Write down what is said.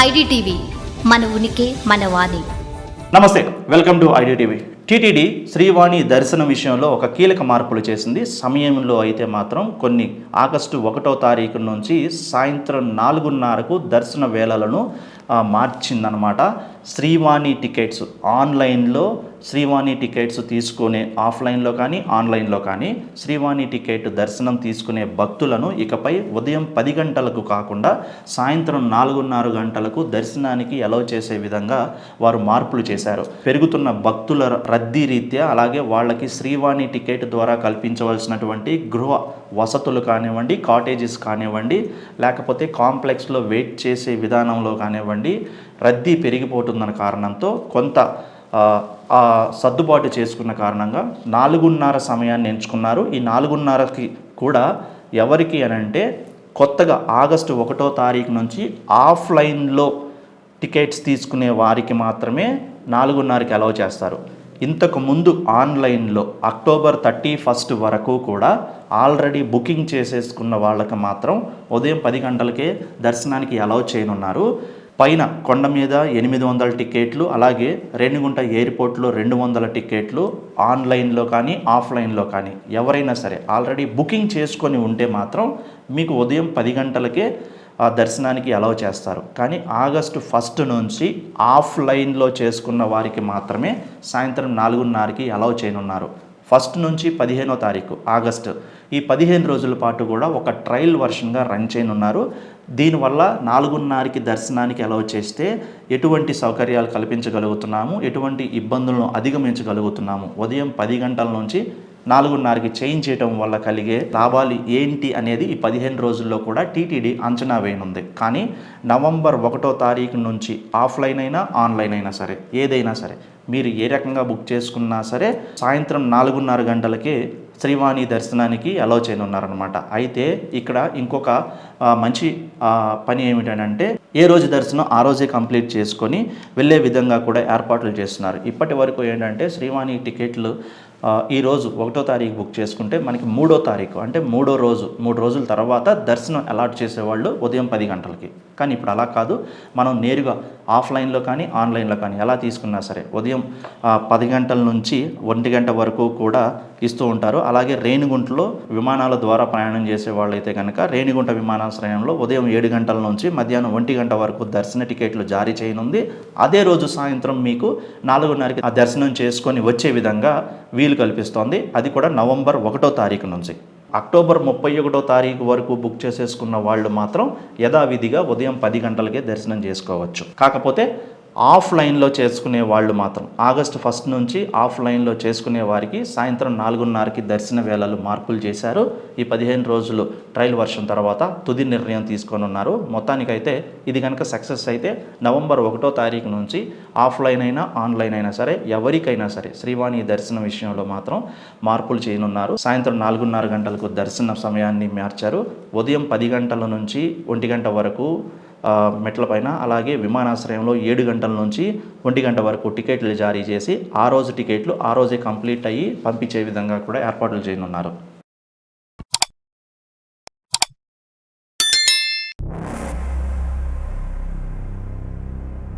IDTV మన ఉనికి మన వాణి. నమస్తే, welcome to IDTV. TTD Srivani దర్శనం విషయంలో ఒక కీలక మార్పులు చేసింది. సమయంలో అయితే మాత్రం కొన్ని ఆగస్టు 1వ తారీఖు నుంచి సాయంత్రం 4:30కు దర్శన వేళలను మార్చిందనమాట. శ్రీవాణి టికెట్స్ ఆన్లైన్లో శ్రీవాణి టికెట్స్ తీసుకునే ఆఫ్లైన్లో కానీ ఆన్లైన్లో కానీ శ్రీవాణి టికెట్ దర్శనం తీసుకునే భక్తులను ఇకపై ఉదయం 10 గంటలకు కాకుండా సాయంత్రం 4:30 గంటలకు దర్శనానికి అలౌ చేసే విధంగా వారు మార్పులు చేశారు. పెరుగుతున్న భక్తుల రద్దీ రీత్యా అలాగే వాళ్ళకి శ్రీవాణి టికెట్ ద్వారా కల్పించవలసినటువంటి గృహ వసతులు కానివ్వండి, కాటేజెస్ కానివ్వండి, లేకపోతే కాంప్లెక్స్లో వెయిట్ చేసే విధానంలో కానివ్వండి, రద్దీ పెరిగిపోతున్న కారణంతో కొంత సర్దుబాటు చేసుకున్న కారణంగా 4:30 సమయాన్ని ఎంచుకున్నారు. ఈ 4:30కి కూడా ఎవరికి అనంటే కొత్తగా ఆగస్టు 1వ తారీఖు నుంచి ఆఫ్లైన్లో టికెట్స్ తీసుకునే వారికి మాత్రమే 4:30కి అలౌ చేస్తారు. ఇంతకు ముందు ఆన్లైన్లో అక్టోబర్ 31 వరకు కూడా ఆల్రెడీ బుకింగ్ చేసేసుకున్న వాళ్ళకి మాత్రం ఉదయం 10 గంటలకే దర్శనానికి అలౌ చేయనున్నారు. పైన కొండ మీద 800 టికెట్లు, అలాగే రేణిగుంట ఎయిర్పోర్ట్లో 200 టికెట్లు ఆన్లైన్లో కానీ ఆఫ్లైన్లో కానీ ఎవరైనా సరే ఆల్రెడీ బుకింగ్ చేసుకొని ఉంటే మాత్రం మీకు ఉదయం 10 గంటలకే దర్శనానికి అలౌ చేస్తారు. కానీ ఆగస్టు 1 నుంచి ఆఫ్లైన్లో చేసుకున్న వారికి మాత్రమే సాయంత్రం 4:30కి అలౌ చేయనున్నారు. 1 నుంచి 15వ తారీఖు ఆగస్టు, ఈ 15 రోజుల పాటు కూడా ఒక ట్రయల్ వర్షన్గా రన్ చేయనున్నారు. దీనివల్ల 4:30కి దర్శనానికి అలౌ చేస్తే ఎటువంటి సౌకర్యాలు కల్పించగలుగుతున్నాము, ఎటువంటి ఇబ్బందులను అధిగమించగలుగుతున్నాము, ఉదయం 10 గంటల నుంచి 4:30కి చేంజ్ చేయడం వల్ల కలిగే లాభాలు ఏంటి అనేది ఈ 15 రోజుల్లో కూడా టీటీడీ అంచనా వేయనుంది. కానీ నవంబర్ 1వ తారీఖు నుంచి ఆఫ్లైన్ అయినా ఆన్లైన్ అయినా సరే ఏదైనా సరే మీరు ఏ రకంగా బుక్ చేసుకున్నా సరే సాయంత్రం 4:30 గంటలకే శ్రీవాణి దర్శనానికి అలౌ చేయనున్నారనమాట. అయితే ఇక్కడ ఇంకొక మంచి పని ఏమిటంటే ఏ రోజు దర్శనం ఆ రోజే కంప్లీట్ చేసుకొని వెళ్ళే విధంగా కూడా ఏర్పాట్లు చేస్తున్నారు. ఇప్పటి వరకు ఏంటంటే శ్రీవాణి టికెట్లు ఈరోజు 1వ తారీఖు బుక్ చేసుకుంటే మనకి 3వ తారీఖు అంటే 3వ రోజు 3 రోజుల తర్వాత దర్శనం అలాట్ చేసేవాళ్ళు ఉదయం 10 గంటలకి. కానీ ఇప్పుడు అలా కాదు, మనం నేరుగా ఆఫ్లైన్లో కానీ ఆన్లైన్లో కానీ ఎలా తీసుకున్నా సరే ఉదయం 10 గంటల నుంచి 1 గంట వరకు కూడా ఇస్తూ ఉంటారు. అలాగే రేణిగుంటలో విమానాల ద్వారా ప్రయాణం చేసే వాళ్ళైతే కనుక రేణిగుంట విమానాశ్రయంలో ఉదయం 7 గంటల నుంచి మధ్యాహ్నం 1 గంట వరకు దర్శన టికెట్లు జారీ చేయనుంది. అదే రోజు సాయంత్రం మీకు 4:30కి ఆ దర్శనం చేసుకొని వచ్చే విధంగా వీలు కల్పిస్తోంది. అది కూడా నవంబర్ 1వ తారీఖు నుంచి. అక్టోబర్ 31వ తారీఖు వరకు బుక్ చేసేసుకున్న వాళ్ళు మాత్రం యథావిధిగా ఉదయం 10 గంటలకే దర్శనం చేసుకోవచ్చు. కాకపోతే ఆఫ్లైన్లో చేసుకునే వాళ్ళు మాత్రం ఆగస్టు 1 నుంచి ఆఫ్లైన్లో చేసుకునే వారికి సాయంత్రం 4:30కి దర్శన వేళలు మార్పులు చేశారు. ఈ 15 రోజులు ట్రయల్ వర్షన్ తర్వాత తుది నిర్ణయం తీసుకొని ఉన్నారు. మొత్తానికైతే ఇది కనుక సక్సెస్ అయితే నవంబర్ 1వ తారీఖు నుంచి ఆఫ్లైన్ అయినా ఆన్లైన్ అయినా సరే ఎవరికైనా సరే శ్రీవాణి దర్శనం విషయంలో మాత్రం మార్పులు చేయనున్నారు. సాయంత్రం 4:30 గంటలకు దర్శన సమయాన్ని మార్చారు. ఉదయం 10 గంటల నుంచి 1 గంట వరకు మెట్ల పైన, అలాగే విమానాశ్రయంలో 7 గంటల నుంచి 1 గంట వరకు టికెట్లు జారీ చేసి ఆ రోజు టికెట్లు ఆ రోజే కంప్లీట్ అయ్యి పంపించే విధంగా కూడా ఏర్పాట్లు చేయనున్నారు.